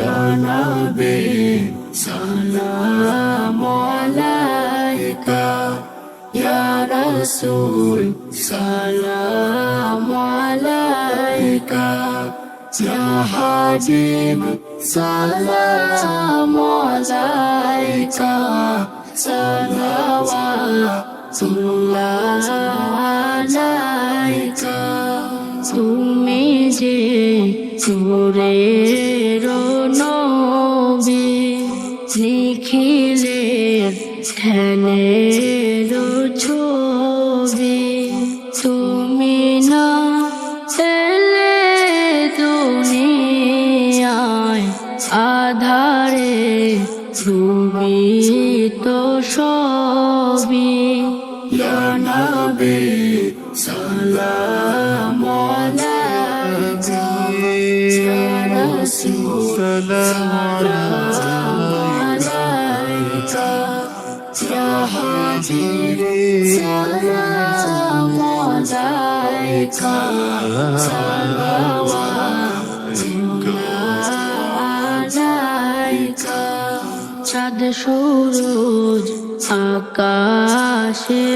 Ya Nabi salam alaika, Ya Rasul salam alaika, Ya Habib salam alaika, salawatullah alaika. তুমি যে নূরের নবী, নিখিলের ধ্যানের ছবি, তুমি না এলে দুনিয়ায় আধারে ডুবি তো সবই। ইয়া নবী সালাম আলাইকা, ইয়া রাসূল সালাম আলাইকা, ইয়া হাবিব সালাম আলাইকা, সালাওয়াতুল্লাহ আলাইকা। চাঁদ সূরজ আকাশে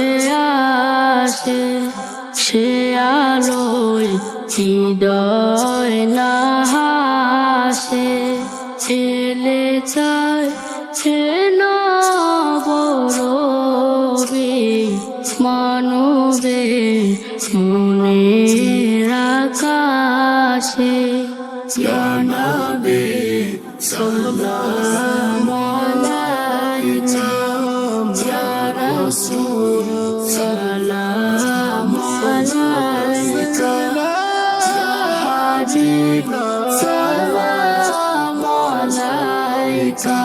আসে, সে আলোয় হৃদয় না হাসে, এলে চায় নবরবি মানবে মনের আকাশে। ইয়া নবী সাল্লাল্লাহু আলাইকা, ইয়া রাসূল সালাম আলাইকা, ইয়া হাবিব সালাম আলাইকা,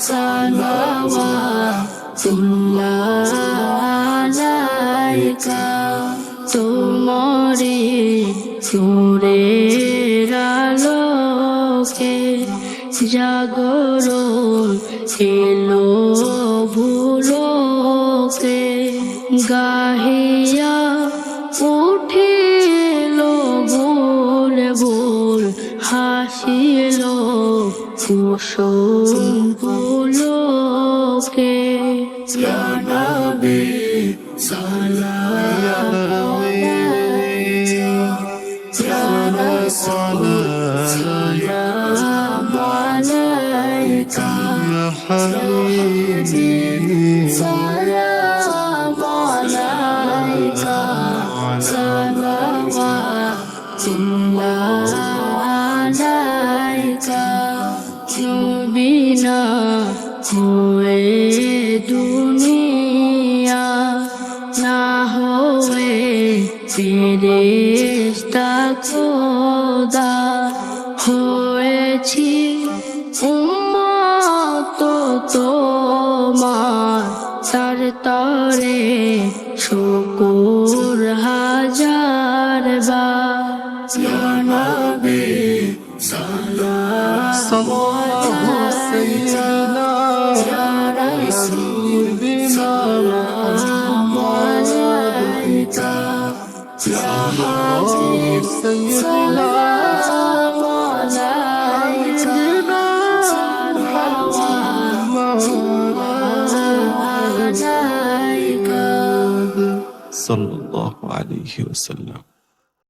সালাওয়াতুল্লাহ আলাইকা। তোমারি নূরের আলোকে জাগরণ এলো ভুলোকে, গাহিয়া উঠিল ভুল ভুল, হাসিল কুসুম পুলকে। ইয়া নবী সালাম আলাইকা, ইয়া রাসূল সালাম আলাইকা, ইয়া হাবিব সালাম আলাইকা, সালাওয়াতুল্লাহ আলাইকা। নবী না হয়ে দুনিয়া, না হয়ে ফেরেশতা খোদা, হয়েছি উম্মত তোমার, তার তরে শুকুর হাজার বার। ইয়া নবী সাল্লাল্লাহু আলাইকা, ইয়া রাসূল সালাম আলাইকা, ইয়া হাবিব সালাম আলাইকা, সালাওয়াতুল্লাহ আলাইকা। সাল্লাল্লাহু আলাইহি ওয়াসাল্লাম।